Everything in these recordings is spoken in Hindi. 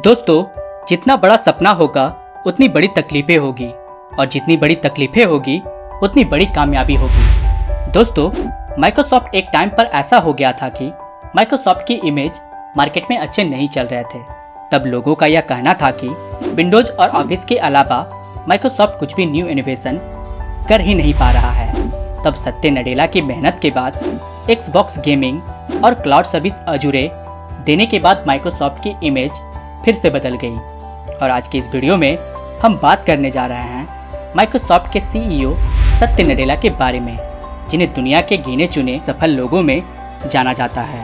दोस्तों, जितना बड़ा सपना होगा उतनी बड़ी तकलीफें होगी और जितनी बड़ी तकलीफें होगी उतनी बड़ी कामयाबी होगी। दोस्तों, माइक्रोसॉफ्ट एक टाइम पर ऐसा हो गया था कि माइक्रोसॉफ्ट की इमेज मार्केट में अच्छे नहीं चल रहे थे। तब लोगों का यह कहना था कि विंडोज और ऑफिस के अलावा माइक्रोसॉफ्ट कुछ भी न्यू इनोवेशन कर ही नहीं पा रहा है। तब सत्य नडेला की मेहनत के बाद एक्सबॉक्स गेमिंग और क्लाउड सर्विस अजूरे देने के बाद माइक्रोसॉफ्ट की इमेज फिर से बदल गई। और आज के इस वीडियो में हम बात करने जा रहे हैं माइक्रोसॉफ्ट के सीईओ सत्य नडेला के बारे में, जिन्हें दुनिया के गिने चुने सफल लोगों में जाना जाता है।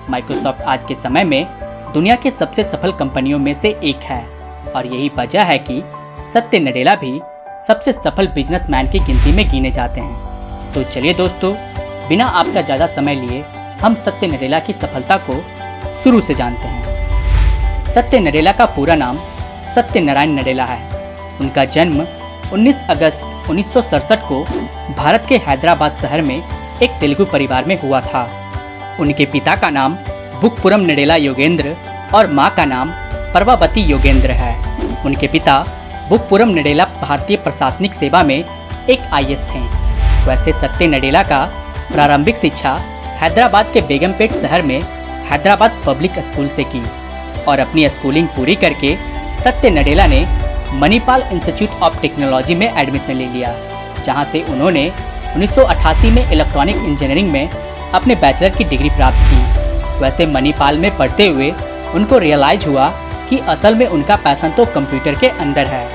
माइक्रोसॉफ्ट आज के समय में दुनिया के सबसे सफल कंपनियों में से एक है और यही वजह है कि सत्य नडेला भी सबसे सफल बिजनेसमैन की गिनती में गिने जाते हैं। तो चलिए दोस्तों, बिना आपका ज़्यादा समय लिए हम सत्य नडेला की सफलता को शुरू से जानते हैं। सत्य नडेला का पूरा नाम सत्यनारायण नडेला है। उनका जन्म 19 अगस्त 1967 को भारत के हैदराबाद शहर में एक तेलुगु परिवार में हुआ था। उनके पिता का नाम बुकपुरम नडेला योगेंद्र और मां का नाम परवावती योगेंद्र है। उनके पिता बुकपुरम नडेला भारतीय प्रशासनिक सेवा में एक आईएएस थे। वैसे सत्य नडेला का प्रारंभिक शिक्षा हैदराबाद के बेगमपेट शहर में हैदराबाद पब्लिक स्कूल से की और अपनी स्कूलिंग पूरी करके सत्य नडेला ने मणिपाल इंस्टीट्यूट ऑफ टेक्नोलॉजी में एडमिशन ले लिया, जहां से उन्होंने 1988 में इलेक्ट्रॉनिक इंजीनियरिंग में अपने बैचलर की डिग्री प्राप्त की। वैसे मणिपाल में पढ़ते हुए उनको रियलाइज हुआ कि असल में उनका पैशन तो कंप्यूटर के अंदर है।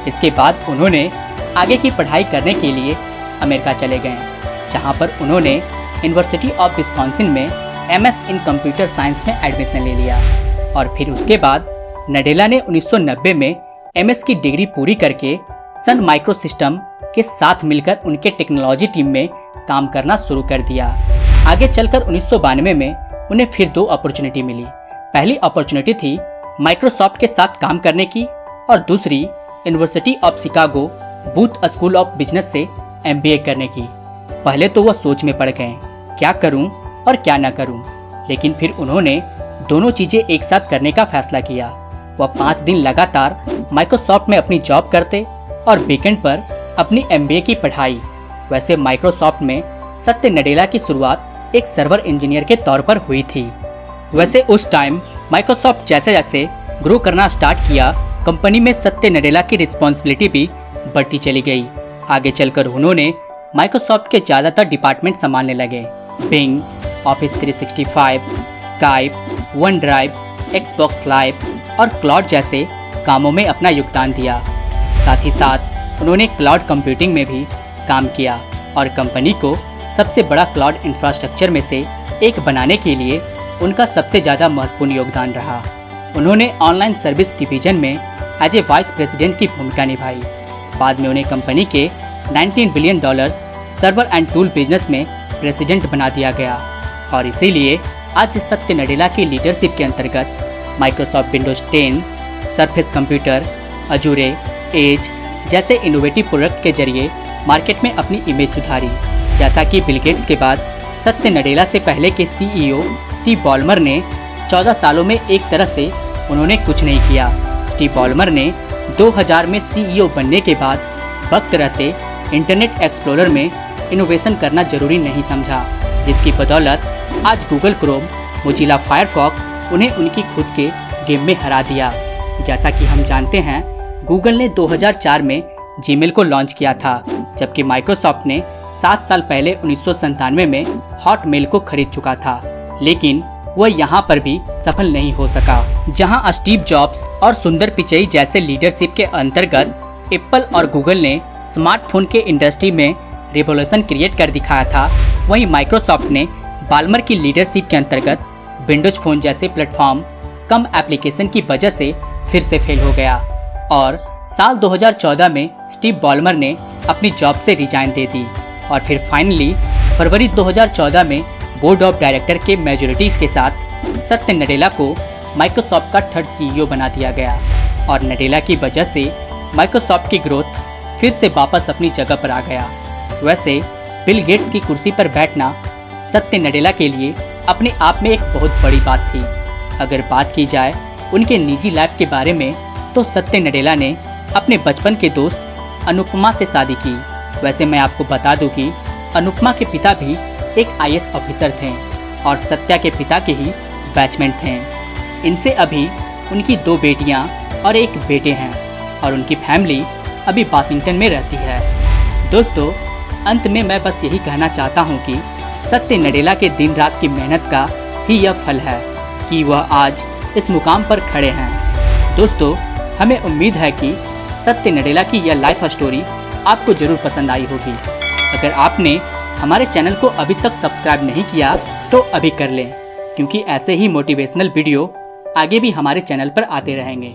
इसके बाद उन्होंने आगे की पढ़ाई करने के लिए अमेरिका चले गए, जहाँ पर उन्होंने यूनिवर्सिटी ऑफ विस्कॉन्सिन में MS इन कंप्यूटर साइंस में एडमिशन ले लिया और फिर उसके बाद नडेला ने 1990 में MS की डिग्री पूरी करके सन माइक्रो सिस्टम के साथ मिलकर उनके टेक्नोलॉजी टीम में काम करना शुरू कर दिया। आगे चलकर 1992 में उन्हें फिर दो अपॉर्चुनिटी मिली। पहली अपॉर्चुनिटी थी माइक्रोसॉफ्ट के साथ काम करने की और दूसरी university of Chicago booth school of business से MBA करने की। पहले तो वह सोच में पड़ गए, क्या करूं और क्या ना करूं, लेकिन फिर उन्होंने दोनों चीजें एक साथ करने का फैसला किया। वह 5 दिन लगातार माइक्रोसॉफ्ट में अपनी जॉब करते और वीकेंड पर अपनी MBA की पढ़ाई। वैसे माइक्रोसॉफ्ट में सत्य नडेला की शुरुआत एक सर्वर इंजीनियर के तौर पर हुई थी। वैसे उस टाइम माइक्रोसॉफ्ट जैसे जैसे ग्रो करना स्टार्ट किया, कंपनी में सत्य नडेला की रिस्पॉन्सिबिलिटी भी बढ़ती चली गई। आगे चलकर उन्होंने माइक्रोसॉफ्ट के ज़्यादातर डिपार्टमेंट संभालने लगे। Bing, Office 365, Skype, OneDrive, Xbox Live और क्लाउड जैसे कामों में अपना योगदान दिया। साथ ही साथ उन्होंने क्लाउड कंप्यूटिंग में भी काम किया और कंपनी को सबसे बड़ा क्लाउड इंफ्रास्ट्रक्चर में से एक बनाने के लिए उनका सबसे ज़्यादा महत्वपूर्ण योगदान रहा। उन्होंने ऑनलाइन सर्विस डिवीजन में एज ए वाइस प्रेसिडेंट की भूमिका निभाई। बाद में उन्हें कंपनी के $19 billion server and tool business में प्रेसिडेंट बना दिया गया और इसीलिए आज सत्य नडेला की लीडरशिप के अंतर्गत Microsoft Windows 10, Surface computer, Azure, Edge जैसे इनोवेटिव प्रोडक्ट के जरिए मार्केट में अपनी इमेज सुधारी। जैसा कि बिल गेट्स के बाद सत्य नडेला से पहले के सीईओ स्टीव बॉलमर ने 14 सालों में एक तरह से उन्होंने कुछ नहीं किया। स्टीव बॉलमर ने 2000 में सीईओ बनने के बाद वक्त रहते इंटरनेट एक्सप्लोरर में इनोवेशन करना जरूरी नहीं समझा, जिसकी बदौलत आज गूगल क्रोम, मोजिला फायरफॉक्स उन्हें उनकी खुद के गेम में हरा दिया। जैसा कि हम जानते हैं, गूगल ने 2004 में जीमेल को लॉन्च किया था, जबकि माइक्रोसॉफ्ट ने 7 साल पहले 1997 में हॉटमेल को खरीद चुका था, लेकिन वह यहाँ पर भी सफल नहीं हो सका। जहाँ स्टीव जॉब्स और सुंदर पिचई जैसे लीडरशिप के अंतर्गत एप्पल और गूगल ने स्मार्टफोन के इंडस्ट्री में रिवॉल्यूशन क्रिएट कर दिखाया था, वहीं माइक्रोसॉफ्ट ने बाल्मर की लीडरशिप के अंतर्गत विंडोज फोन जैसे प्लेटफॉर्म कम एप्लीकेशन की वजह से फिर से फेल हो गया और साल 2014 में स्टीव बॉलमर ने अपनी जॉब से रिजाइन दे दी और फिर फाइनली फरवरी 2014 में बोर्ड ऑफ डायरेक्टर के मेजोरिटीज के साथ सत्य नडेला को माइक्रोसॉफ्ट का थर्ड सीईओ बना दिया गया और नडेला की वजह से माइक्रोसॉफ्ट की ग्रोथ फिर से वापस अपनी जगह पर आ गया। वैसे बिल गेट्स की कुर्सी पर बैठना सत्य नडेला के लिए अपने आप में एक बहुत बड़ी बात थी। अगर बात की जाए उनके निजी लाइफ के बारे में, तो सत्य नडेला ने अपने बचपन के दोस्त अनुपमा से शादी की। वैसे मैं आपको बता दूं कि अनुपमा के पिता भी एक IAS ऑफिसर थे और सत्या के पिता के ही बैचमेट थे। इनसे अभी उनकी 2 बेटियां और 1 बेटे हैं और उनकी फैमिली अभी वाशिंगटन में रहती है। दोस्तों, अंत में मैं बस यही कहना चाहता हूं कि सत्य नडेला के दिन रात की मेहनत का ही यह फल है कि वह आज इस मुकाम पर खड़े हैं। दोस्तों, हमें उम्मीद है कि सत्य नडेला की यह लाइफ स्टोरी आपको जरूर पसंद आई होगी। अगर आपने हमारे चैनल को अभी तक सब्सक्राइब नहीं किया तो अभी कर लें, क्योंकि ऐसे ही मोटिवेशनल वीडियो आगे भी हमारे चैनल पर आते रहेंगे।